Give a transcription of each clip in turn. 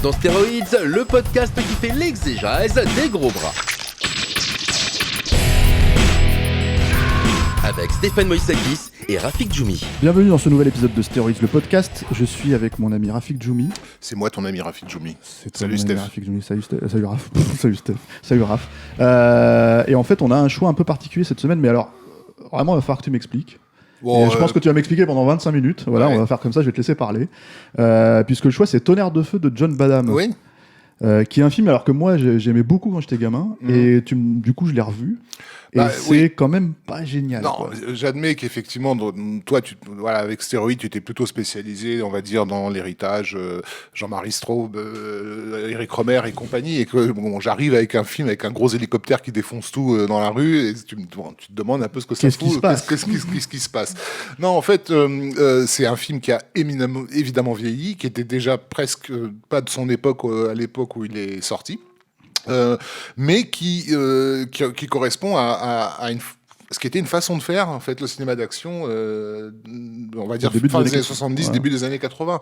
Bienvenue dans Stéroïdes, le podcast qui fait l'exégèse des gros bras. Avec Stéphane Moïsakis et Rafik Djoumi. Bienvenue dans ce nouvel épisode de Stéroïdes, le podcast. Je suis avec mon ami Rafik Djoumi. C'est moi ton ami Rafik Djoumi. Salut Steph. Rafik Djoumi. Salut Raph. Salut Steph. Salut Raph. Et en fait, on a un choix un peu particulier cette semaine, mais alors, vraiment, il va falloir que tu m'expliques. Bon, je pense que tu vas m'expliquer pendant 25 minutes. Voilà, ouais. On va faire comme ça, je vais te laisser parler. Puisque le choix, c'est Tonnerre de feu de John Badham. Oui. Qui est un film alors que moi j'aimais beaucoup quand j'étais gamin et du coup je l'ai revu et c'est quand même pas génial. Non, quoi. J'admets qu'effectivement toi avec Stéroïdes tu étais plutôt spécialisé on va dire dans l'héritage Jean-Marie Straub, Eric Romer et compagnie et que j'arrive avec un film avec un gros hélicoptère qui défonce tout dans la rue et tu te demandes un peu ce que ça fout, qu'est-ce qui se passe. Non, en fait c'est un film qui a évidemment vieilli, qui était déjà presque pas de son époque à l'époque où il est sorti, mais qui correspond à ce qui était une façon de faire en fait le cinéma d'action, on va dire fin des années 70, ouais. Début des années 80,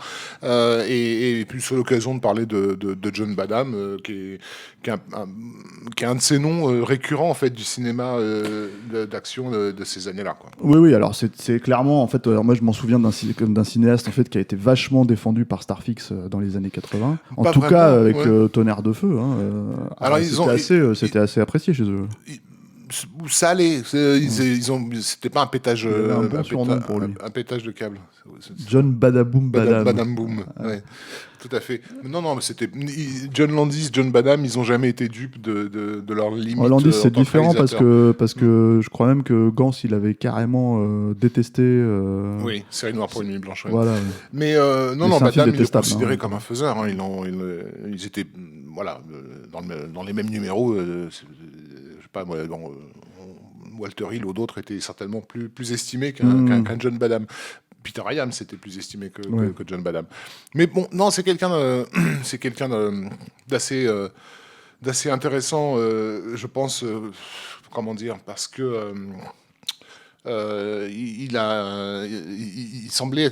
et puis sur l'occasion de parler de John Badham, qui est un de ces noms récurrents en fait du cinéma d'action de ces années-là, quoi. Oui, alors c'est clairement en fait, moi je m'en souviens d'un cinéaste en fait qui a été vachement défendu par Starfix dans les années 80. En pas tout vraiment, cas avec ouais. Tonnerre de feu. Alors c'était assez apprécié chez eux. Ça allait, c'était pas un pétage, un pétage de câble. John Badaboom Badham. Badham Boom, ouais, tout à fait. Non, mais c'était John Landis, John Badham, ils ont jamais été dupes de leurs limites. Landis, c'est différent parce que je crois même que Gans, il avait carrément détesté. Oui, Série noire pour une nuit blanche. Ouais. Voilà. Mais non, Badham, il est considéré comme un faiseur. Hein. Ils étaient, voilà, dans les mêmes numéros. Pas moi, Walter Hill ou d'autres étaient certainement plus estimés qu'un John Badham. Peter Hyams était plus estimé que John Badham. Mais bon, non, c'est quelqu'un d'assez intéressant, je pense. Comment dire, parce que il semblait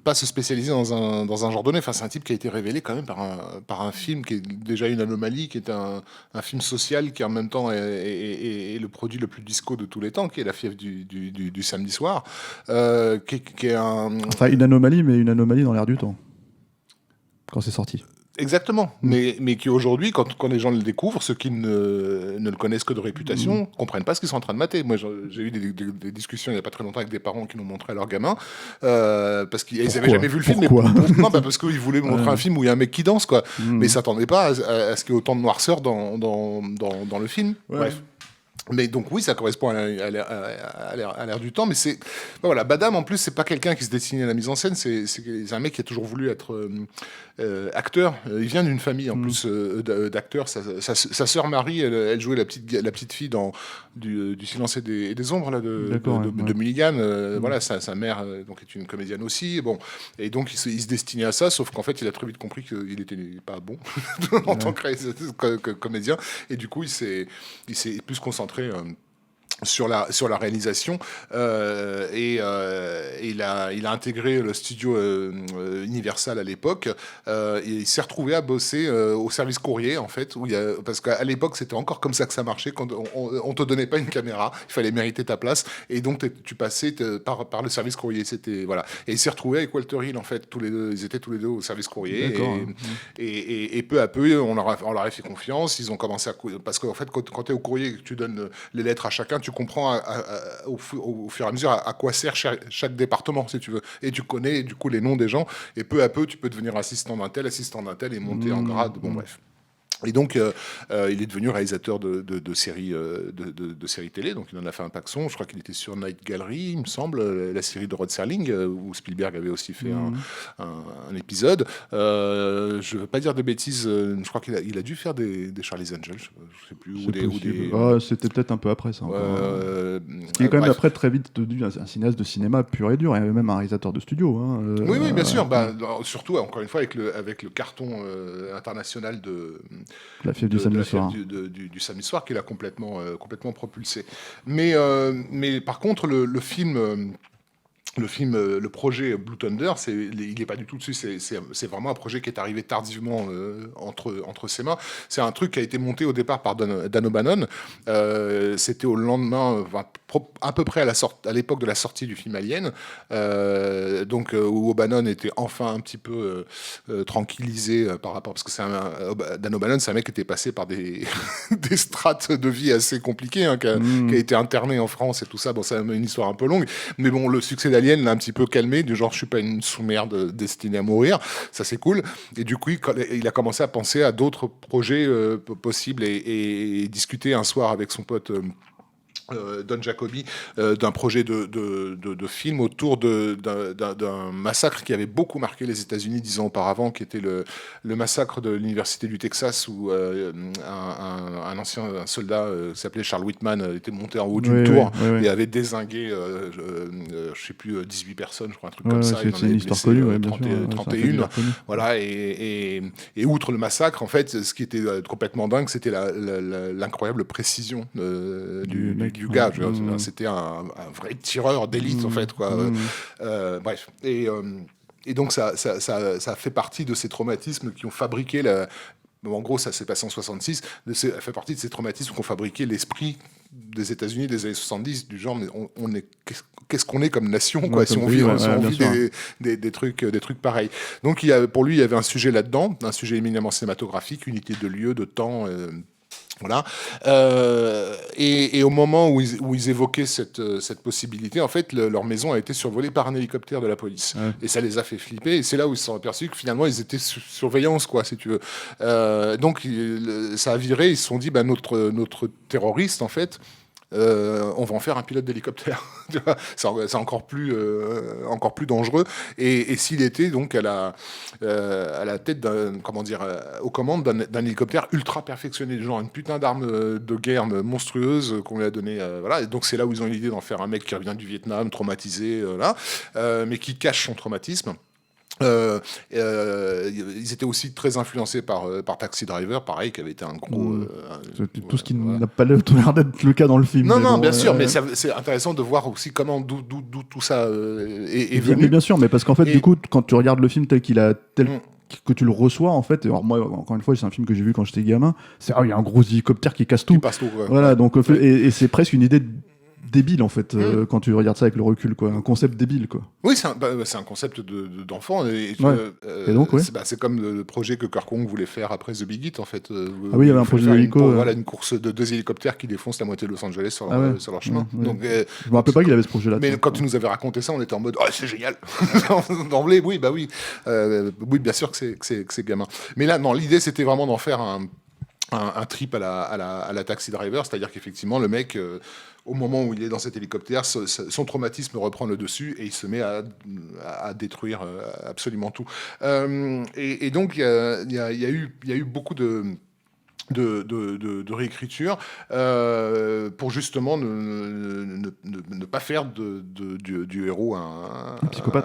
pas se spécialiser dans un genre donné. Enfin, c'est un type qui a été révélé quand même par un film qui est déjà une anomalie, qui est un film social qui en même temps est le produit le plus disco de tous les temps, qui est La fièvre du samedi soir, qui est enfin une anomalie, mais une anomalie dans l'air du temps quand c'est sorti. Exactement, mais qui aujourd'hui, quand les gens le découvrent, ceux qui ne le connaissent que de réputation, comprennent pas ce qu'ils sont en train de mater. Moi, j'ai eu des discussions il n'y a pas très longtemps avec des parents qui nous montraient à leurs gamins, parce qu'ils n'avaient jamais vu le film. Non, parce qu'ils voulaient montrer un film où il y a un mec qui danse, quoi. Mais ils s'attendaient pas à ce qu'il y ait autant de noirceur dans le film. Ouais. Bref. Mais donc oui, ça correspond à l'ère du temps, mais c'est voilà, Badham en plus c'est pas quelqu'un qui se destinait à la mise en scène, c'est un mec qui a toujours voulu être acteur. Il vient d'une famille en plus d'acteurs. Sa sœur Marie, elle jouait la petite fille dans du Silence et des ombres là de Mulligan. Voilà, sa mère donc est une comédienne aussi. Bon, et donc il se destinait à ça, sauf qu'en fait il a très vite compris qu'il était pas bon en tant que comédien, et du coup il s'est plus concentré sur la réalisation, et il a intégré le studio Universal à l'époque, et il s'est retrouvé à bosser au service courrier en fait, parce qu'à l'époque c'était encore comme ça que ça marchait, quand on te donnait pas une caméra, il fallait mériter ta place, et donc tu passais par le service courrier, c'était voilà, et il s'est retrouvé avec Walter Hill en fait, ils étaient tous les deux au service courrier, et peu à peu on leur a fait confiance, ils ont commencé parce qu'en fait quand tu es au courrier et que tu donnes les lettres à chacun, tu comprends au fur et à mesure à quoi sert chaque département, si tu veux. Et tu connais du coup les noms des gens. Et peu à peu, tu peux devenir assistant d'un tel et monter en grade. Bon, bref. Et donc, il est devenu réalisateur de séries de séries télé. Donc, il en a fait un paxon. Je crois qu'il était sur Night Gallery, il me semble, la série de Rod Serling, où Spielberg avait aussi fait un épisode. Je ne veux pas dire de bêtises. Je crois qu'il a dû faire des Charlie's Angels. Je sais plus. C'était peut-être un peu après ça. Il est quand même après très vite devenu un cinéaste de cinéma pur et dur, et même un réalisateur de studio. Oui, bien sûr. Surtout, encore une fois, avec le carton international de La fièvre du samedi soir. Du samedi soir, qui l'a complètement propulsé. Mais par contre, le film le film, le projet Blue Thunder, il n'est pas du tout dessus. C'est vraiment un projet qui est arrivé tardivement entre ses mains. C'est un truc qui a été monté au départ par Dan O'Bannon. C'était au lendemain, à peu près à l'époque de la sortie du film Alien, où O'Bannon était enfin un petit peu tranquillisé par rapport, parce que Dan O'Bannon, c'est un mec qui était passé par des des strates de vie assez compliquées, hein, qui a été interné en France et tout ça. Bon, c'est une histoire un peu longue, mais bon, le succès d'Alien l'a un petit peu calmé, du genre je suis pas une sous-merde destinée à mourir, ça c'est cool. Et du coup, il a commencé à penser à d'autres projets possibles et discuter un soir avec son pote Don Jacoby d'un projet de film autour d'un massacre qui avait beaucoup marqué les États-Unis 10 ans auparavant, qui était le massacre de l'université du Texas, où un ancien soldat qui s'appelait Charles Whitman était monté en haut d'une tour et avait dézingué je sais plus 18 personnes, je crois, un truc comme ça. C'est une histoire connue, 31. Voilà, et outre le massacre, en fait, ce qui était complètement dingue, c'était l'incroyable précision du gars. C'était un vrai tireur d'élite, en fait, quoi. Bref. Et donc, ça fait partie de ces traumatismes qui ont fabriqué en gros, ça s'est passé en 66. Ça fait partie de ces traumatismes qui ont fabriqué l'esprit des États-Unis des années 70, du genre, mais qu'est-ce qu'on est comme nation, quoi, si on vit des trucs pareils. Donc, pour lui, il y avait un sujet là-dedans, un sujet éminemment cinématographique, unité de lieu, de temps. Voilà. Et au moment où ils évoquaient cette possibilité, en fait, leur maison a été survolée par un hélicoptère de la police. Et ça les a fait flipper. Et c'est là où ils se sont aperçus que finalement, ils étaient sous surveillance, quoi, si tu veux. Donc, ça a viré. Ils se sont dit, notre terroriste, en fait, on va en faire un pilote d'hélicoptère. C'est encore plus dangereux. Et s'il était donc à la tête aux commandes d'un hélicoptère ultra perfectionné, genre une putain d'arme de guerre monstrueuse qu'on lui a donnée. Voilà. Et donc c'est là où ils ont eu l'idée d'en faire un mec qui revient du Vietnam, traumatisé, mais qui cache son traumatisme. Ils étaient aussi très influencés par Taxi Driver, pareil, qui avait été un gros... tout ce qui n'a pas l'air d'être le cas dans le film. Non, bien sûr, mais c'est intéressant de voir aussi d'où tout ça est venu. Mais bien sûr, mais parce qu'en fait, du coup, quand tu regardes le film tel qu'il a... que tu le reçois, en fait, alors moi, encore une fois, c'est un film que j'ai vu quand j'étais gamin, il y a un gros hélicoptère qui casse tout. Qui passe tout, ouais. Voilà, donc, et c'est presque une idée débile, en fait, quand tu regardes ça avec le recul, quoi. Un concept débile, quoi. Oui, c'est un concept d'enfant. Et donc, c'est comme le projet que Kirk Wong voulait faire après The Big Hit, en fait. Il y avait un projet d'hélico. Voilà, une course de 2 hélicoptères qui défoncent la moitié de Los Angeles sur leur chemin. Donc, je me rappelle pas qu'il avait ce projet-là. Mais quand tu nous avais raconté ça, on était en mode, c'est génial. D'emblée, oui, oui. Oui, bien sûr que c'est gamin. Mais là, non, l'idée, c'était vraiment d'en faire un trip à la Taxi Driver, c'est-à-dire qu'effectivement, le mec... au moment où il est dans cet hélicoptère, son traumatisme reprend le dessus et il se met à détruire absolument tout. Et donc, il y a eu beaucoup de réécriture pour justement ne pas faire du héros un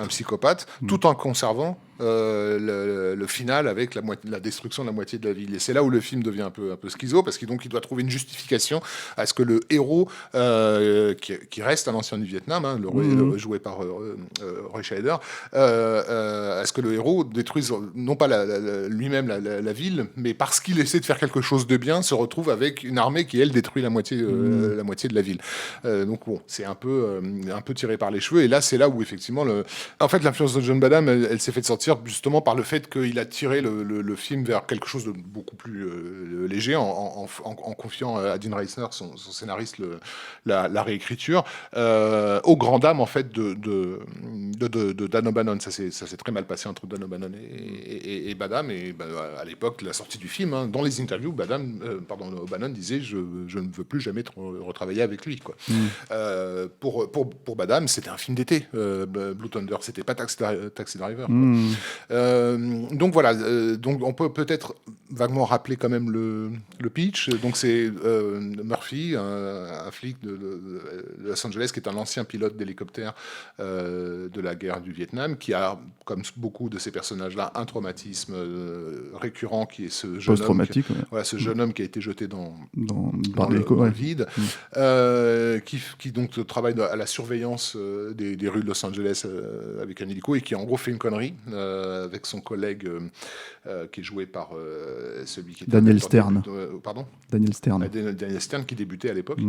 psychopathe, tout en conservant le final avec la destruction de la moitié de la ville. Et c'est là où le film devient un peu schizo, parce qu'il doit trouver une justification à ce que le héros, qui reste un ancien du Vietnam, hein, joué par Roy Scheider, à ce que le héros détruise non pas lui-même la ville, mais parce qu'il essaie de faire quelque chose de bien, se retrouve avec une armée qui, elle, détruit la moitié de la ville. Donc bon, c'est un peu tiré par les cheveux. Et là, c'est là où effectivement, en fait, l'influence de John Badham, elle s'est fait sortir justement par le fait qu'il a tiré le film vers quelque chose de beaucoup plus léger, en confiant à Dean Reisner, son scénariste, la réécriture, aux grand dames en fait de Dan O'Bannon. Ça s'est très mal passé entre Dan O'Bannon et Badham. Et à l'époque, la sortie du film, hein, dans les interviews, O'Bannon disait je ne veux plus jamais retravailler avec lui, quoi. Pour Badham, c'était un film d'été. Blue Thunder, c'était pas Taxi Driver. Donc voilà, donc on peut peut-être vaguement rappeler quand même le pitch. Donc c'est Murphy, un flic de Los Angeles, qui est un ancien pilote d'hélicoptère de la guerre du Vietnam, qui a, comme beaucoup de ces personnages-là, un traumatisme récurrent, qui est ce jeune homme, ce jeune homme qui a été jeté dans le vide, qui donc travaille à la surveillance des rues de Los Angeles avec un hélico, et qui en gros fait une connerie avec son collègue qui est joué par celui qui était Daniel Stern. Pardon ? Daniel Stern. Daniel Stern, qui débutait à l'époque.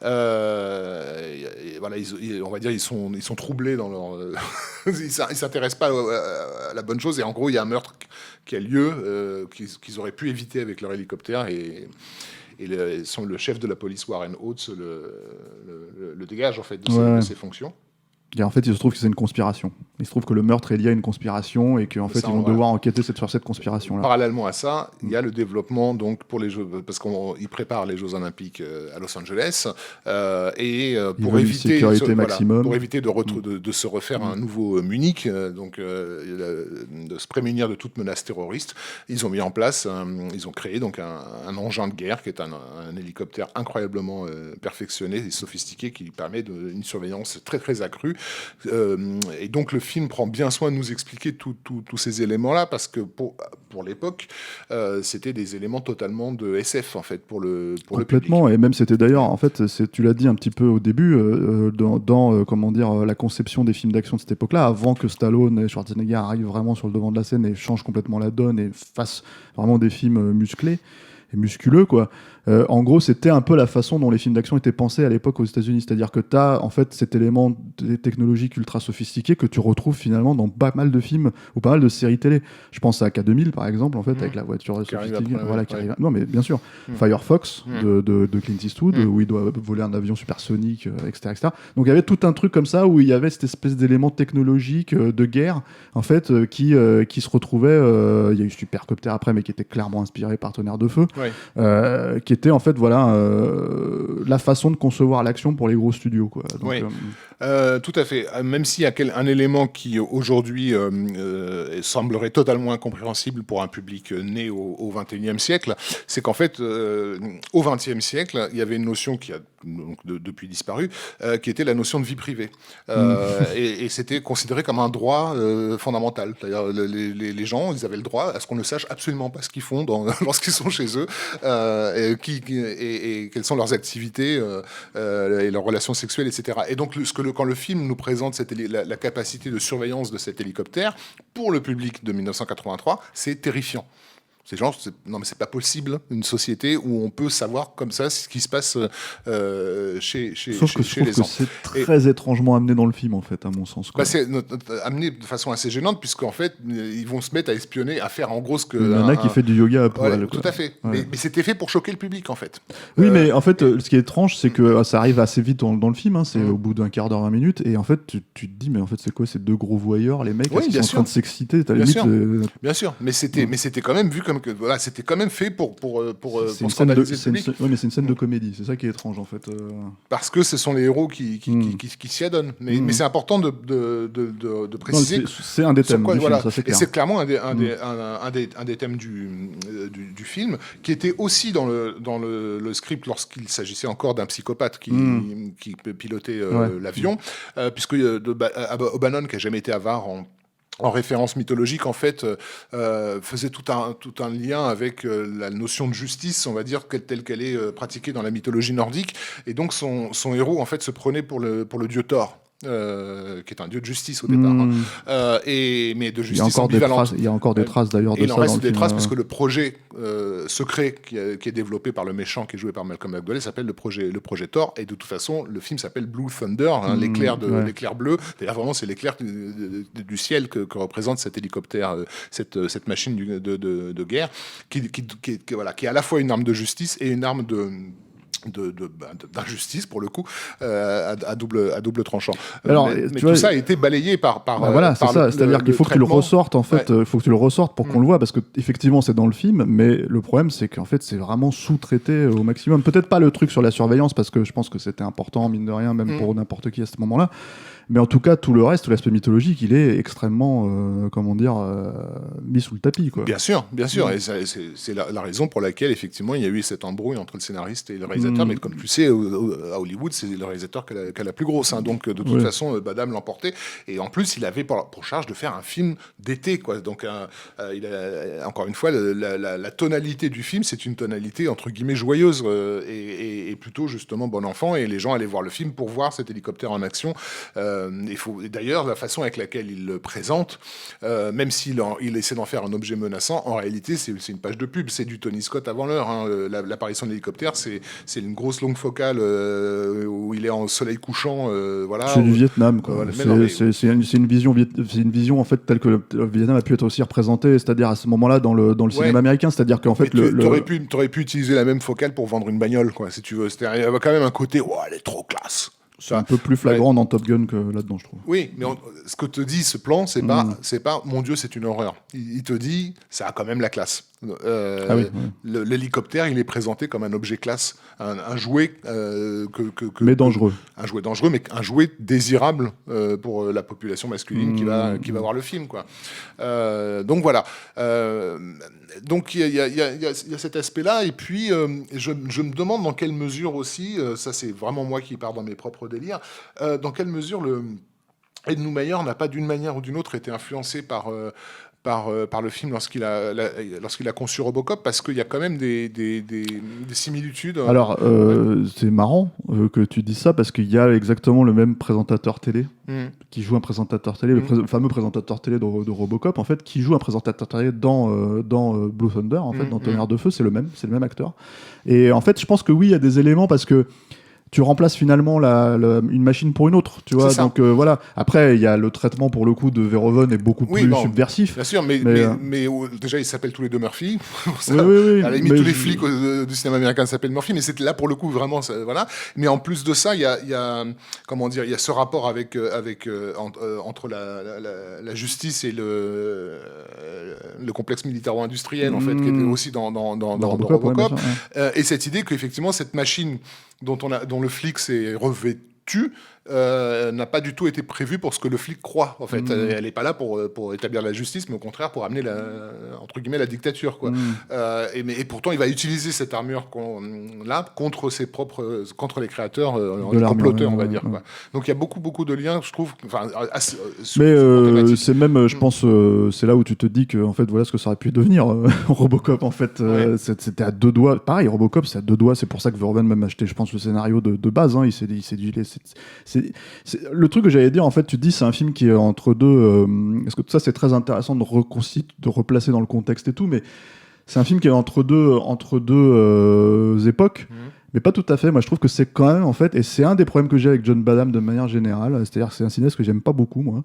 Voilà, on va dire ils sont troublés dans leur ils s'intéressent pas à la bonne chose, et en gros il y a un meurtre qui a lieu qu'ils auraient pu éviter avec leur hélicoptère, et le chef de la police, Warren Oates, le dégage en fait de ses fonctions. Et en fait, il se trouve que c'est une conspiration. Il se trouve que le meurtre est lié à une conspiration, et qu'en fait, ils vont devoir enquêter sur cette conspiration-là. Parallèlement à ça, il y a le développement, donc, pour les Jeux, parce qu'ils préparent les Jeux Olympiques à Los Angeles, et pour éviter de se refaire un nouveau Munich, donc de se prémunir de toute menace terroriste, ils ont mis en place, ils ont créé donc un engin de guerre qui est un hélicoptère incroyablement perfectionné et sophistiqué, qui permet une surveillance très très accrue. Et donc le film prend bien soin de nous expliquer tous ces éléments-là, parce que pour l'époque, c'était des éléments totalement de SF en fait pour le complètement public. Et même c'était d'ailleurs, en fait, tu l'as dit un petit peu au début, dans comment dire, la conception des films d'action de cette époque-là, avant que Stallone et Schwarzenegger arrivent vraiment sur le devant de la scène et changent complètement la donne et fassent vraiment des films musclés et musculeux, quoi. En gros, c'était un peu la façon dont les films d'action étaient pensés à l'époque aux États-Unis. C'est-à-dire que tu as en fait cet élément technologique ultra sophistiqué que tu retrouves finalement dans pas mal de films ou pas mal de séries télé. Je pense à K2000 par exemple, en fait, avec la voiture sophistiquée. Qui arrive. Non, mais bien sûr. Firefox de Clint Eastwood, où il doit voler un avion supersonique, etc., etc. Donc il y avait tout un truc comme ça où il y avait cette espèce d'élément technologique de guerre, en fait, qui se retrouvait. Il y a eu Supercopter après, mais qui était clairement inspiré par Tonnerre de Feu. Qui était en fait la façon de concevoir l'action pour les gros studios, quoi. Donc, tout à fait. Même s'il y a un élément qui aujourd'hui semblerait totalement incompréhensible pour un public né au XXIe siècle, c'est qu'en fait au XXe siècle, il y avait une notion qui a donc depuis disparu, qui était la notion de vie privée, et c'était considéré comme un droit fondamental. C'est-à-dire les gens, ils avaient le droit à ce qu'on ne sache absolument pas ce qu'ils font lorsqu'ils sont chez eux, et quelles sont leurs activités et leurs relations sexuelles, etc. Et donc quand le film nous présente la capacité de surveillance de cet hélicoptère pour le public de 1983, c'est terrifiant. Ces gens, non mais c'est pas possible, une société où on peut savoir comme ça ce qui se passe chez les gens. C'est très étrangement amené dans le film, en fait, à mon sens. C'est amené de façon assez gênante, puisqu'en fait, ils vont se mettre à espionner, à faire en gros ce que... Il y en a qui fait du yoga à poil. Tout à fait. Ouais. Mais c'était fait pour choquer le public, en fait. Oui, mais en fait, ce qui est étrange, c'est que ça arrive assez vite dans le film, c'est au bout d'un quart d'heure, 20 minutes, et en fait, tu te dis, mais en fait, c'est quoi ces deux gros voyeurs, les mecs, qui sont en train de s'exciter, bien sûr, mais c'était quand même vu comme que voilà, c'était quand même fait pour scandaliser le public. Oui, mais c'est une scène de comédie, c'est ça qui est étrange en fait. Parce que ce sont les héros qui s'y adonnent. Mais c'est important de préciser. Non, c'est un des thèmes du film, ça c'est clair. Et c'est clairement un des thèmes du film, qui était aussi dans le script lorsqu'il s'agissait encore d'un psychopathe qui pilotait l'avion, puisque O'Bannon, qui n'a jamais été avare en référence mythologique, en fait, faisait tout un lien avec la notion de justice, on va dire, telle qu'elle est pratiquée dans la mythologie nordique. Et donc, son héros, en fait, se prenait pour le dieu Thor. Qui est un dieu de justice au départ, mais de justice ambivalente. Il y a encore des traces d'ailleurs de ça. Il en reste des traces parce que le projet secret qui est développé par le méchant qui est joué par Malcolm McDowell s'appelle le projet Thor, et de toute façon le film s'appelle Blue Thunder, l'éclair bleu. D'ailleurs vraiment c'est l'éclair du ciel que représente cet hélicoptère, cette machine de guerre qui est à la fois une arme de justice et une arme d'injustice pour le coup, à double tranchant. Alors, mais tout ça a été balayé par voilà, c'est ça. C'est-à-dire qu'il faut que tu le ressortes, en fait. Il faut que tu le ressortes pour qu'on le voit, parce que effectivement c'est dans le film, mais le problème c'est qu'en fait c'est vraiment sous-traité au maximum. Peut-être pas le truc sur la surveillance, parce que je pense que c'était important, mine de rien, même pour n'importe qui à ce moment-là. Mais en tout cas, tout le reste, tout l'aspect mythologique, il est extrêmement, mis sous le tapis, quoi. Bien sûr. Et c'est la raison pour laquelle, effectivement, il y a eu cette embrouille entre le scénariste et le réalisateur. Mais comme tu sais, à Hollywood, c'est le réalisateur qui a la plus grosse. Hein. Donc, de toute façon, Badham l'emportait. Et en plus, il avait pour charge de faire un film d'été, quoi. Donc, encore une fois, la tonalité du film, c'est une tonalité, entre guillemets, joyeuse et plutôt, justement, bon enfant. Et les gens allaient voir le film pour voir cet hélicoptère en action. Et d'ailleurs, la façon avec laquelle il le présente, même s'il essaie d'en faire un objet menaçant, en réalité, c'est une page de pub. C'est du Tony Scott avant l'heure. Hein. L'apparition de l'hélicoptère, c'est une grosse longue focale où il est en soleil couchant. Voilà. C'est du Vietnam, quoi. C'est une vision en fait telle que le Vietnam a pu être aussi représenté, c'est-à-dire à ce moment-là dans le cinéma américain, c'est-à-dire qu'en fait t'aurais pu utiliser la même focale pour vendre une bagnole, quoi, si tu veux. Il y avait quand même un côté, elle est trop classe. C'est un peu plus flagrant dans Top Gun que là-dedans, je trouve. Oui, mais ce que te dit ce plan, c'est pas mon Dieu, c'est une horreur. Il te dit, ça a quand même la classe. L'hélicoptère, il est présenté comme un objet classe, un jouet mais dangereux. Un jouet dangereux, mais un jouet désirable pour la population masculine qui va voir le film, quoi. Donc voilà. Donc il y a cet aspect-là, et puis je me demande dans quelle mesure aussi, ça c'est vraiment moi qui pars dans mes propres délires, dans quelle mesure Ed Neumayer n'a pas d'une manière ou d'une autre été influencé par le film lorsqu'il a conçu Robocop, parce qu'il y a quand même des similitudes. Alors, c'est marrant que tu dis ça, parce qu'il y a exactement le même présentateur télé qui joue un présentateur télé, le fameux présentateur télé de Robocop, en fait, qui joue un présentateur télé dans Blue Thunder, en fait, dans Tonnerre de Feu, c'est le même acteur. Et en fait, je pense que oui, il y a des éléments, parce que tu remplaces finalement une machine pour une autre, tu vois. Donc voilà. Après, il y a le traitement pour le coup de Verhoeven est beaucoup plus subversif. Bien sûr, mais déjà ils s'appellent tous les deux Murphy. Oui. À la limite, tous les flics du cinéma américain s'appellent Murphy, mais c'était là pour le coup vraiment, voilà. Mais en plus de ça, il y a comment dire, il y a ce rapport entre la justice et le complexe militaro-industriel en fait, qui était aussi dans Robocop, et cette idée qu'effectivement cette machine dont le flic s'est revêtu n'a pas du tout été prévue pour ce que le flic croit, en fait. Elle n'est pas là pour établir la justice, mais au contraire pour amener entre guillemets la dictature, quoi. Et pourtant il va utiliser cette armure là contre les créateurs les comploteurs, on va dire, quoi. Donc il y a beaucoup de liens, je trouve, mais c'est même, je pense, c'est là où tu te dis que en fait voilà ce que ça aurait pu devenir Robocop, en fait. C'était à deux doigts, pareil. Robocop, c'est à deux doigts, c'est pour ça que Verhoeven même acheté, je pense, le scénario de base, hein. Il s'est dit le truc que j'allais dire, en fait, tu te dis c'est un film qui est entre deux, parce que tout ça c'est très intéressant de replacer dans le contexte et tout, mais c'est un film qui est entre deux époques, mais pas tout à fait. Moi je trouve que c'est quand même, en fait, et c'est un des problèmes que j'ai avec John Badham de manière générale, c'est-à-dire que c'est un cinéaste que j'aime pas beaucoup, moi,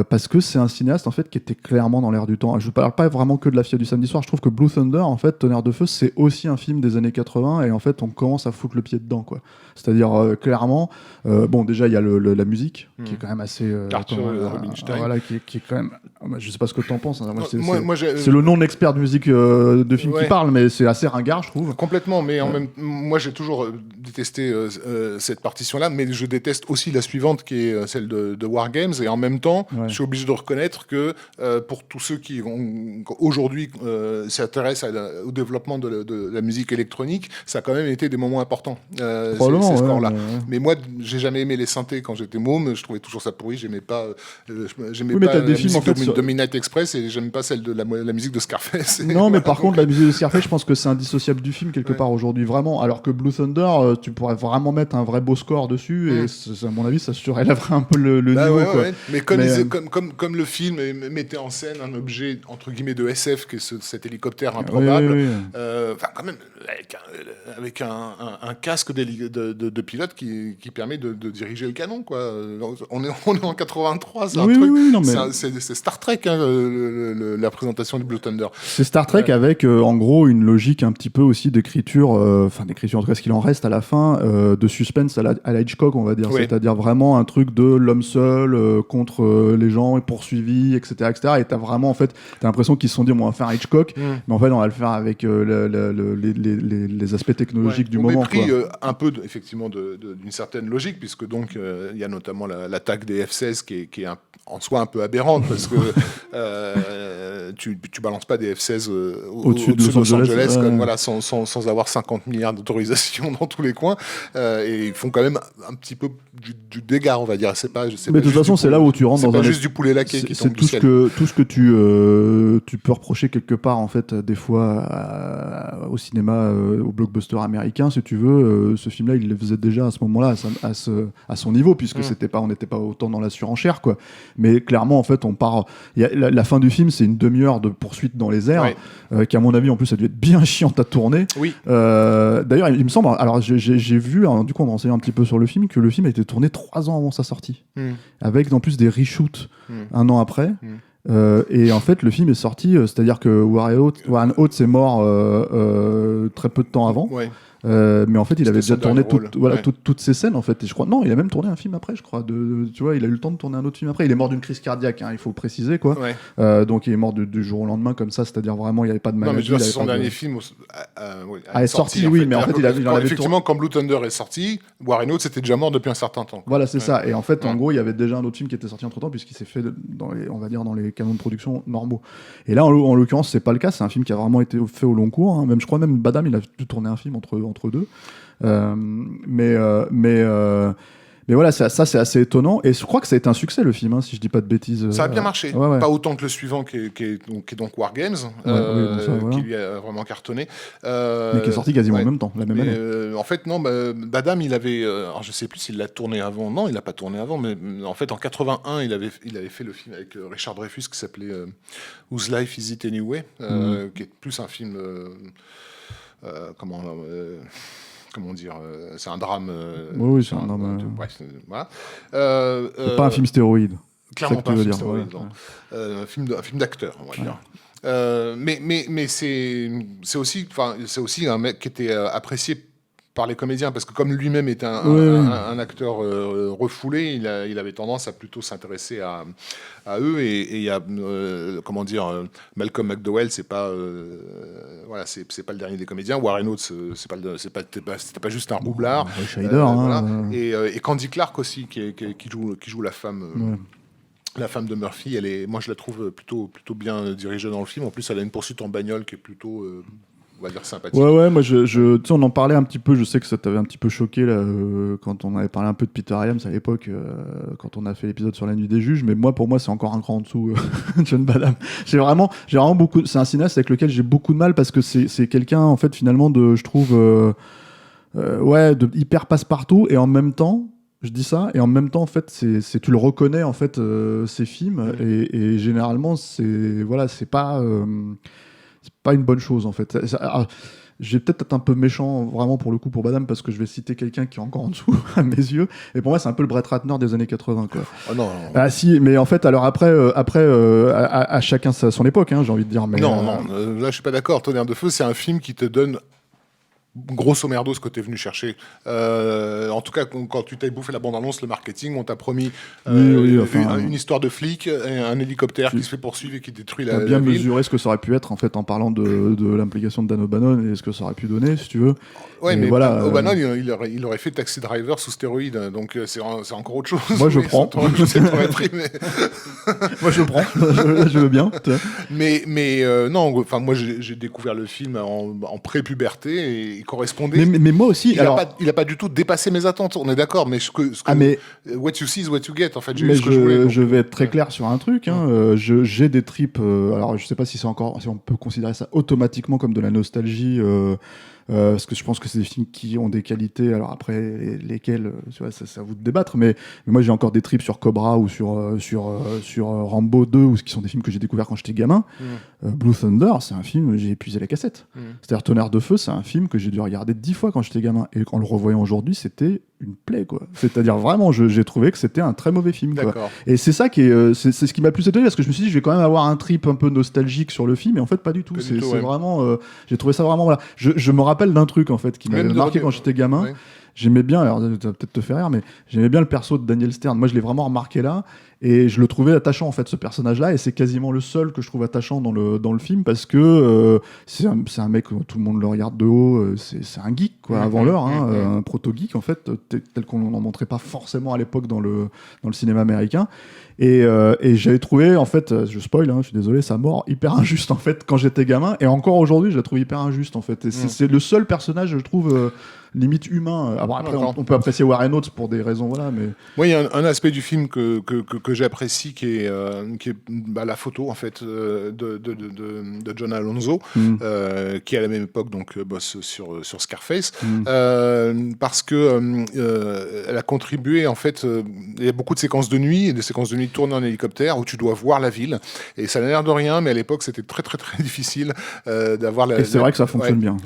parce que c'est un cinéaste, en fait, qui était clairement dans l'air du temps. Je parle pas vraiment que de La Fille du samedi soir, je trouve que Blue Thunder, en fait, Tonnerre de Feu, c'est aussi un film des années 80, et en fait on commence à foutre le pied dedans, quoi. C'est-à-dire clairement, bon, déjà il y a la musique qui est quand même assez Rubinstein, voilà, qui est quand même, je sais pas ce que t'en penses, hein. C'est le non-expert de musique de film qui parle, mais c'est assez ringard, je trouve. Complètement, mais moi j'ai toujours détesté cette partition-là, mais je déteste aussi la suivante, qui est celle de War Games, et en même temps je suis obligé de reconnaître que pour tous ceux qui aujourd'hui s'intéressent au développement de la musique électronique, ça a quand même été des moments importants, ces scores-là. Mais moi, j'ai jamais aimé les synthés quand j'étais môme. Je trouvais toujours ça pourri. J'aimais pas la musique de Midnight Express, et j'aime pas celle de la musique de Scarface. Non, mais par contre, la musique de Scarface, je pense que c'est indissociable du film quelque part aujourd'hui, vraiment. Alors que Blue Thunder, tu pourrais vraiment mettre un vrai beau score dessus, et à mon avis, ça surélèverait un peu le niveau. Quoi. Mais comme le film mettait en scène un objet entre guillemets de SF, qui est cet hélicoptère improbable, quand même avec un casque de pilote qui permet de diriger le canon, quoi. On est en 83, c'est Star Trek, hein, la présentation du Blue Thunder. C'est Star Trek avec en gros une logique un petit peu aussi d'écriture, d'écriture en tout cas ce qu'il en reste à la fin, de suspense à la Hitchcock, on va dire, c'est-à-dire vraiment un truc de l'homme seul contre les gens poursuivis, etc., etc. Et t'as vraiment, en fait, t'as l'impression qu'ils se sont dit on va faire un Hitchcock, mais en fait on va le faire avec les aspects technologiques du au moment. mépris Quoi. un peu effectivement d'une certaine logique, puisque donc il y a notamment l'attaque des F-16 qui est en soi un peu aberrante, parce que tu balances pas des F-16 au-dessus de Los Angeles comme, voilà, sans avoir 50 milliards d'autorisations dans tous les coins, et ils font quand même un petit peu du dégât, on va dire. Mais de toute façon, c'est là où tu rentres dans un... C'est pas juste du poulet laqué qui tombe du ciel. Tout ce que tu peux reprocher quelque part, en fait, des fois, au cinéma, au blockbuster américain, si tu veux, ce film-là, il le faisait déjà à ce moment-là, à son niveau, puisque on n'était pas autant dans la surenchère, quoi. Mais clairement, en fait, on part... La fin du film, c'est une demi-heure de poursuite dans les airs, qui, à mon avis, en plus, a dû être bien chiante à tourner. Oui. D'ailleurs, il me semble... Alors, j'ai vu, alors, du coup, on a renseigné un petit peu sur le film, que le film a été tourné 3 ans avant sa sortie, avec, en plus, des reshoots un an après. Et en fait, le film est sorti, c'est-à-dire que Warren Oates est mort très peu de temps avant. Ouais. Mais en fait, il avait déjà tourné toutes ces scènes, en fait. Et je crois, non, il a même tourné un film après, je crois. Tu vois, il a eu le temps de tourner un autre film après. Il est mort d'une crise cardiaque, il faut le préciser, quoi. Ouais. Donc, il est mort du jour au lendemain, comme ça. C'est-à-dire vraiment, il n'y avait pas de maladie. Non, mais c'est son dernier film est sorti, oui, mais en fait, il avait effectivement, quand Blue Thunder est sorti, Warren Oates était déjà mort depuis un certain temps. Voilà, c'est ça. Et en fait, en gros, il y avait déjà un autre film qui était sorti entre-temps, puisqu'il s'est fait, dans les canons de production normaux. Et là, en l'occurrence, c'est pas le cas. C'est un film qui a vraiment été fait au long cours. Même, je crois, même Badam, il a dû tourner un film entre deux. Mais voilà, ça c'est assez étonnant. Et je crois que ça a été un succès, le film, si je dis pas de bêtises. Ça a bien marché. Pas autant que le suivant, qui est donc War Games, qui lui a vraiment cartonné. Mais qui est sorti quasiment en même temps, la même année. En fait, non, Badam, il avait... alors, je sais plus s'il l'a tourné avant. Non, il l'a pas tourné avant, mais en fait, en 81, il avait fait le film avec Richard Dreyfuss qui s'appelait Whose Life Is It Anyway, qui est plus un film... comment dire, c'est un drame. Oui, c'est un drame. Bref, voilà. C'est pas un film stéroïde. Clairement pas un film stéroïde. Un film d'acteur, on va dire. Mais c'est aussi un mec qui était apprécié par les comédiens, parce que comme lui-même était un acteur refoulé, il avait tendance à plutôt s'intéresser à eux, et il y a Malcolm McDowell, c'est pas le dernier des comédiens. Warren Oates, c'était pas juste un roublard. Et Candy Clark aussi, qui joue la femme. La femme de Murphy, moi je la trouve plutôt bien dirigée dans le film. En plus, elle a une poursuite en bagnole qui est plutôt on va dire sympathique. Ouais, moi on en parlait un petit peu, je sais que ça t'avait un petit peu choqué là, quand on avait parlé un peu de Peter Hyams à l'époque, quand on a fait l'épisode sur la nuit des juges, mais pour moi c'est encore un cran en dessous, John Badham. J'ai vraiment beaucoup, c'est un cinéaste avec lequel j'ai beaucoup de mal, parce que c'est quelqu'un en fait finalement je trouve de hyper passe-partout, et en même temps, je dis ça, et en même temps en fait tu le reconnais en fait, ces films, et généralement c'est pas une bonne chose en fait. Je vais peut-être être un peu méchant vraiment pour le coup pour Badham, parce que je vais citer quelqu'un qui est encore en dessous à mes yeux, et pour moi c'est un peu le Brett Ratner des années 80, quoi. Oh non. Ah si, mais en fait alors après à chacun son époque, j'ai envie de dire. Mais non, là je suis pas d'accord. Tonnerre de feu, c'est un film qui te donne grosso merdo ce que tu es venu chercher. En tout cas, quand tu t'es bouffé la bande-annonce, le marketing, on t'a promis une histoire de flic, un hélicoptère qui se fait poursuivre et qui détruit la ville. T'as bien mesuré ce que ça aurait pu être, en fait, en parlant de l'implication de Dan O'Bannon et ce que ça aurait pu donner, si tu veux. Ouais, mais voilà, O'Bannon, il aurait fait Taxi Driver sous stéroïde, donc c'est encore autre chose. Moi, je prends. Moi, je prends. Je veux bien. Mais non, enfin, moi, j'ai découvert le film en pré-puberté, et il correspondait. Mais moi aussi. Il a pas du tout dépassé mes attentes, on est d'accord, mais what you see is what you get, en fait. Je vais être très clair sur un truc. J'ai des tripes. Alors, je sais pas si on peut considérer ça automatiquement comme de la nostalgie. Parce que je pense que c'est des films qui ont des qualités, alors après lesquelles, tu vois, c'est à vous de débattre, mais moi j'ai encore des tripes sur Cobra ou sur Rambo 2, qui sont des films que j'ai découverts quand j'étais gamin. Blue Thunder, c'est un film, j'ai épuisé la cassette. C'est-à-dire Tonnerre de feu, c'est un film que j'ai dû regarder 10 fois quand j'étais gamin, et en le revoyant aujourd'hui, c'était une plaie, quoi. C'est-à-dire vraiment, j'ai trouvé que c'était un très mauvais film, quoi. Et c'est ça qui est, c'est ce qui m'a plus étonné, parce que je me suis dit, je vais quand même avoir un trip un peu nostalgique sur le film, et en fait pas du tout. C'est vraiment, j'ai trouvé ça vraiment, voilà. Je me rappelle d'un truc en fait qui m'avait marqué quand j'étais gamin. J'aimais bien, alors ça va peut-être te faire rire, mais j'aimais bien le perso de Daniel Stern. Moi, je l'ai vraiment remarqué là. Et je le trouvais attachant, en fait, ce personnage-là, et c'est quasiment le seul que je trouve attachant dans le film, parce que c'est un mec, tout le monde le regarde de haut, c'est un geek, quoi, avant l'heure, hein, un proto-geek, en fait, tel qu'on n'en montrait pas forcément à l'époque dans le cinéma américain. Et j'avais trouvé, en fait, je spoil, hein, je suis désolé, sa mort hyper injuste, en fait, quand j'étais gamin, et encore aujourd'hui, je la trouve hyper injuste, en fait. Et c'est le seul personnage, je trouve... limite humain. Après, on peut apprécier Warren Oates pour des raisons, voilà, mais... Moi, il y a un aspect du film que j'apprécie, qui est la photo, en fait, de John Alonzo, qui à la même époque donc bosse sur Scarface, parce que elle a contribué, en fait, il y a beaucoup de séquences de nuit, et des séquences de nuit tournées en hélicoptère, où tu dois voir la ville, et ça n'a l'air de rien, mais à l'époque, c'était très très très difficile d'avoir et c'est vrai que ça fonctionne bien,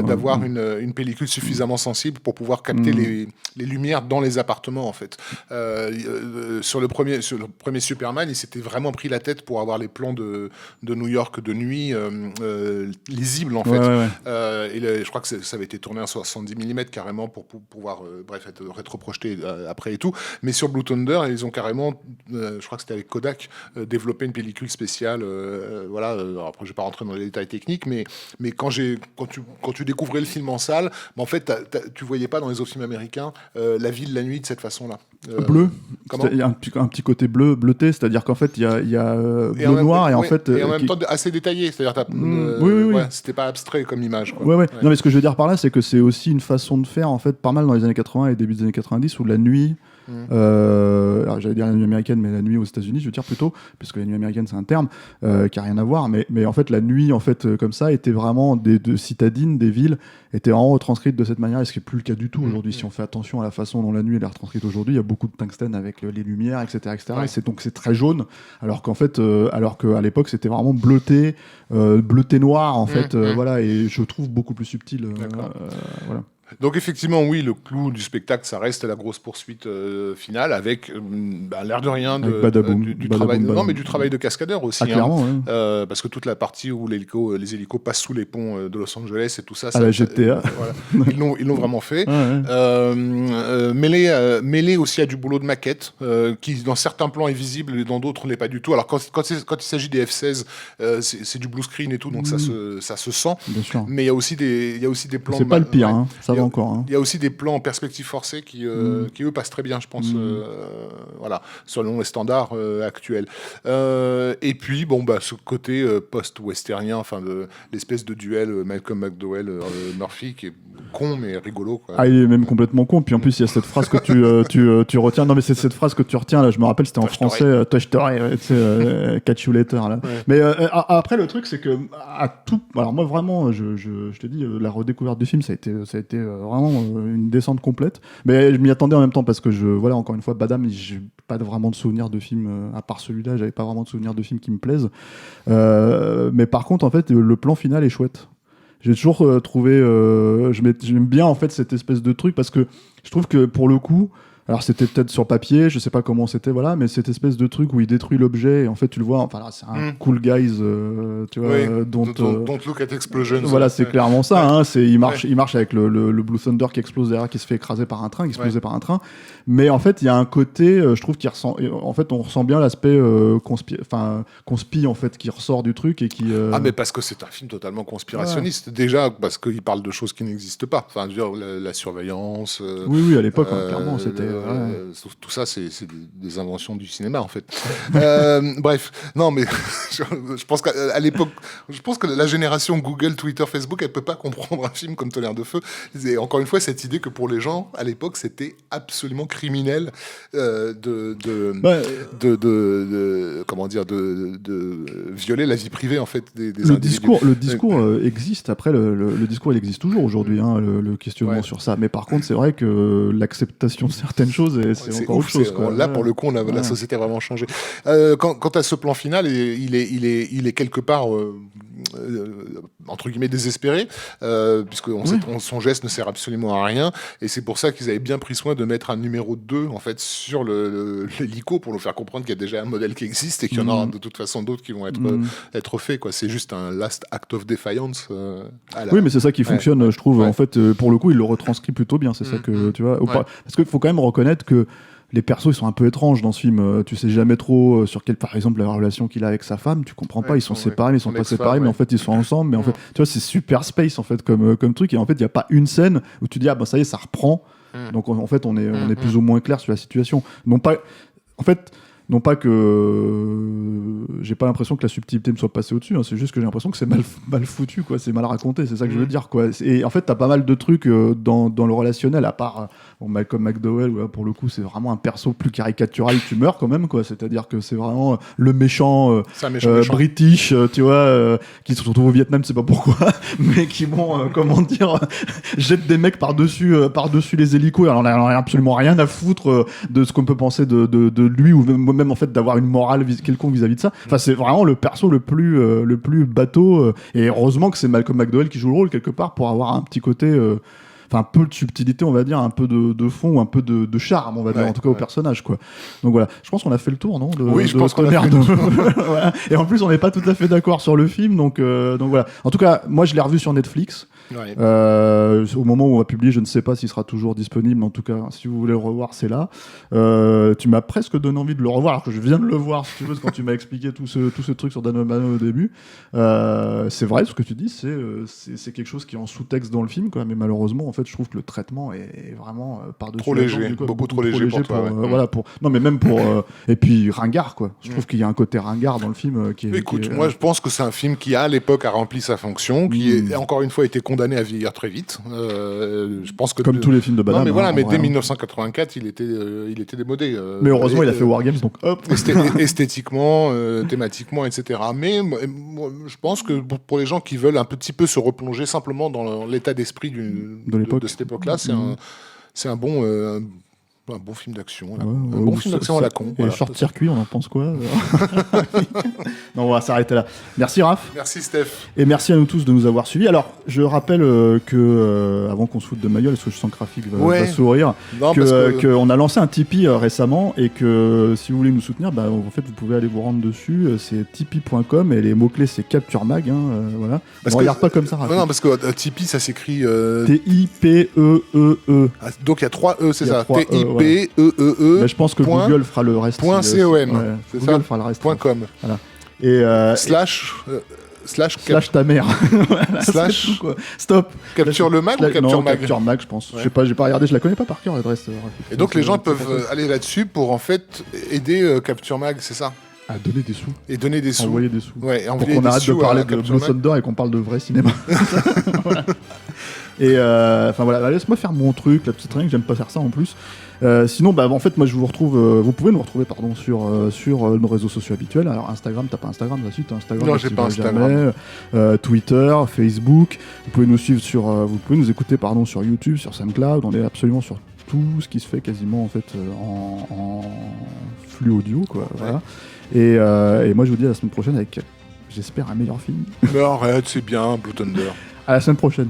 d'avoir une pellicule suffisamment sensible pour pouvoir capter les lumières dans les appartements, en fait. Sur le premier Superman, il s'était vraiment pris la tête pour avoir les plans de New York de nuit lisibles, en fait. Et je crois que ça avait été tourné en 70 mm carrément pour pouvoir être rétroprojeté après et tout. Mais sur Blue Thunder, ils ont carrément, je crois que c'était avec Kodak, développé une pellicule spéciale. Voilà. Après, je vais pas rentrer dans les détails techniques, mais quand tu découvrais le film en salle, en fait, tu voyais pas dans les autres films américains la ville la nuit de cette façon-là. Bleu. Il y a un petit côté bleuté, c'est-à-dire qu'en fait il y a bleu noir et en fait et en même temps assez détaillé, c'est-à-dire c'était pas abstrait comme image, quoi. Non, mais ce que je veux dire par là, c'est que c'est aussi une façon de faire, en fait, pas mal dans les années 80 et début des années 90, où la nuit, alors j'allais dire la nuit américaine, mais la nuit aux États-Unis, je veux dire plutôt, parce que la nuit américaine c'est un terme qui a rien à voir, mais en fait la nuit, en fait, comme ça, était vraiment de citadines, des villes étaient vraiment retranscrites de cette manière, et ce qui n'est plus le cas du tout aujourd'hui. Si on fait attention à la façon dont la nuit elle est retranscrite aujourd'hui, il y a beaucoup de tungstène avec les lumières, etc. Et c'est très jaune, alors qu'en fait, alors qu'à l'époque c'était vraiment bleuté noir, en fait, voilà, et je trouve beaucoup plus subtil. Voilà. Donc effectivement, oui, le clou du spectacle, ça reste la grosse poursuite finale, avec l'air de rien du travail, mais du travail de cascadeur aussi. Clairement, parce que toute la partie où les hélicos passent sous les ponts de Los Angeles et tout ça, la GTA, voilà, ils l'ont vraiment fait. Mêlé aussi à du boulot de maquette, qui dans certains plans est visible et dans d'autres n'est pas du tout. Alors quand il s'agit des F-16, c'est du blue screen et tout, donc ça se sent. Bien sûr. Mais il y a aussi des plans. C'est pas le pire, hein. Ça va encore. Hein. Il y a aussi des plans en perspective forcée qui eux passent très bien, je pense, voilà, selon les standards actuels. Et puis ce côté post-westernien, enfin l'espèce de duel Malcolm McDowell Murphy, qui est con mais rigolo, quoi. Ah, il est même complètement con. Puis en plus il y a cette phrase que tu retiens. Non, mais c'est cette phrase que tu retiens là. Je me rappelle, c'était en français. Touch Story, catch you later là. Ouais. Mais après le truc, c'est que à tout. Alors moi vraiment, je te dis, la redécouverte du film, ça a été vraiment une descente complète. Mais je m'y attendais en même temps, parce que voilà, encore une fois, Badam, j'ai pas vraiment de souvenirs de films à part celui-là. J'avais pas vraiment de souvenirs de films qui me plaisent. Mais par contre, en fait, le plan final est chouette. J'ai toujours trouvé, j'aime bien, en fait, cette espèce de truc, parce que je trouve que pour le coup, alors c'était peut-être sur papier, je sais pas comment c'était, voilà, mais cette espèce de truc où il détruit l'objet, et en fait tu le vois, enfin là c'est un cool guys, tu vois, don't look at explosions. Voilà, c'est clairement ça, hein, il marche avec le Blue Thunder qui explose derrière, qui se fait écraser par un train, explosé par un train, mais en fait il y a un côté, je trouve en fait on ressent bien l'aspect conspi, en fait, qui ressort du truc, et qui... Ah, mais parce que c'est un film totalement conspirationniste, déjà parce qu'il parle de choses qui n'existent pas, enfin je veux dire, la surveillance... Oui, à l'époque, clairement, c'était... Tout ça, c'est des inventions du cinéma, en fait. Bref, non, mais je pense qu'à l'époque, je pense que la génération Google, Twitter, Facebook, elle peut pas comprendre un film comme Tonnerre de feu. Et encore une fois, cette idée que pour les gens, à l'époque, c'était absolument criminel de violer la vie privée, en fait, des individus. Le discours existe. Après, le discours, il existe toujours aujourd'hui, hein, le questionnement sur ça. Mais par contre, c'est vrai que l'acceptation de certaines choses, c'est encore autre chose, quoi. Là, pour le coup, la société a vraiment changé. Quant à ce plan final, il est quelque part entre guillemets désespéré, puisque son geste ne sert absolument à rien, et c'est pour ça qu'ils avaient bien pris soin de mettre un numéro 2 en fait sur l'hélico, pour nous faire comprendre qu'il y a déjà un modèle qui existe et qu'il y en aura de toute façon d'autres qui vont être faits, quoi. C'est juste un last act of defiance. Oui, mais c'est ça qui fonctionne, je trouve. En fait, pour le coup, il le retranscrit plutôt bien. C'est ça que tu vois. Parce qu'il faut quand même reconnaître que les persos ils sont un peu étranges dans ce film. Tu sais jamais trop sur quelle, par exemple, la relation qu'il a avec sa femme. Tu comprends pas. Ils sont séparés, mais ils sont pas séparés, mais en fait ils sont ensemble. Mais en fait, tu vois, c'est super space en fait comme truc. Et en fait, il y a pas une scène où tu dis ah bah ça y est, ça reprend. Donc en fait, on est plus ou moins clair sur la situation. Non pas, en fait. Non pas que j'ai pas l'impression que la subtilité me soit passée au-dessus, hein, c'est juste que j'ai l'impression que c'est mal foutu, quoi. C'est mal raconté, c'est ça que je veux dire, quoi. Et en fait, t'as pas mal de trucs dans le relationnel, à part Malcolm McDowell, où, pour le coup, c'est vraiment un perso plus caricatural, tu meurs quand même, quoi. C'est-à-dire que c'est vraiment le méchant, british, tu vois, qui se retrouve au Vietnam, c'est pas pourquoi, mais qui vont, comment dire, jettent des mecs par-dessus les hélicos, alors on a absolument rien à foutre de ce qu'on peut penser de lui, ou même en fait d'avoir une morale quelconque vis-à-vis de ça. Enfin, c'est vraiment le perso le plus bateau, et heureusement que c'est Malcolm McDowell qui joue le rôle quelque part pour avoir un petit côté un peu de subtilité, on va dire, un peu de fond, un peu de charme, on va dire, en tout cas au personnage, quoi. Donc voilà, je pense qu'on a fait le tour, non, oui, je pense qu'on a fait le tour. Voilà. Et en plus, on n'est pas tout à fait d'accord sur le film, donc voilà. En tout cas, moi, je l'ai revu sur Netflix. Ouais. Au moment où on va publier, je ne sais pas s'il sera toujours disponible. En tout cas, si vous voulez le revoir, c'est là. Tu m'as presque donné envie de le revoir, alors que je viens de le voir, si tu veux, quand tu m'as expliqué tout ce truc sur Dan O'Bannon au début. C'est vrai, ce que tu dis, c'est quelque chose qui est en sous-texte dans le film, quoi. Mais malheureusement, en fait, je trouve que le traitement est vraiment par-dessus. Trop léger, beaucoup trop léger pour toi. Voilà, non, mais même pour et puis ringard, quoi. Je trouve qu'il y a un côté ringard dans le film qui est. Écoute, moi, je pense que c'est un film qui à l'époque a rempli sa fonction, qui encore une fois été condamné à vieillir très vite. Je pense que comme tous les films de Banham. Non, mais voilà, mais dès 1984, il était démodé. Mais heureusement, il a fait War Games, donc hop. Esthétiquement, thématiquement, etc. Mais moi, je pense que pour les gens qui veulent un petit peu se replonger simplement dans l'état d'esprit de cette époque-là, c'est un bon film d'action. Un bon film d'action à la con. Et short-circuit, on en pense quoi? Non, on va s'arrêter là. Merci Raph. Merci Steph. Et merci à nous tous de nous avoir suivis. Alors, je rappelle que, avant qu'on se foute de ma gueule, parce que je sens que Rafik va sourire, qu'on a lancé un Tipeee récemment, et que si vous voulez nous soutenir, en fait, vous pouvez aller vous rendre dessus. C'est tipeee.com, et les mots-clés, c'est Capture Mag. Voilà. On regarde pas comme ça, Rafik. Non, parce que Tipeee, ça s'écrit... T-I-P-E-E-E. Donc il y a 3 E, c'est ça. T-I-P-E-E-E. Mais je pense que Google fera le reste. .com. C'est ça. Fera le reste. .com. Voilà. Et slash ta mère. Voilà, slash tout, Stop. Capture le mag ou Capture Mag? Capture Mag, je pense. Ouais. Je sais pas, j'ai pas regardé, je la connais pas par cœur l'adresse. Et donc les gens peuvent aller là-dessus pour en fait aider Capture Mag, c'est ça? À donner des sous. Et donner des sous. Envoyer des sous. Ouais, pour qu'on arrête de parler de Blue Thunder et qu'on parle de vrai cinéma. Voilà. Et enfin voilà, laisse-moi faire mon truc, la petite règle, j'aime pas faire ça en plus. Sinon, en fait, moi je vous retrouve, vous pouvez nous retrouver sur nos réseaux sociaux habituels. Alors Instagram, t'as pas Instagram là-dessus, t'as Instagram. Non, j'ai pas Instagram. Twitter, Facebook. Vous pouvez nous suivre vous pouvez nous écouter sur YouTube, sur SoundCloud. On est absolument sur tout ce qui se fait quasiment en fait en flux audio, quoi. Ouais. Voilà. Et moi je vous dis à la semaine prochaine avec, j'espère, un meilleur film. Mais arrête, c'est bien, Blue Thunder. À la semaine prochaine.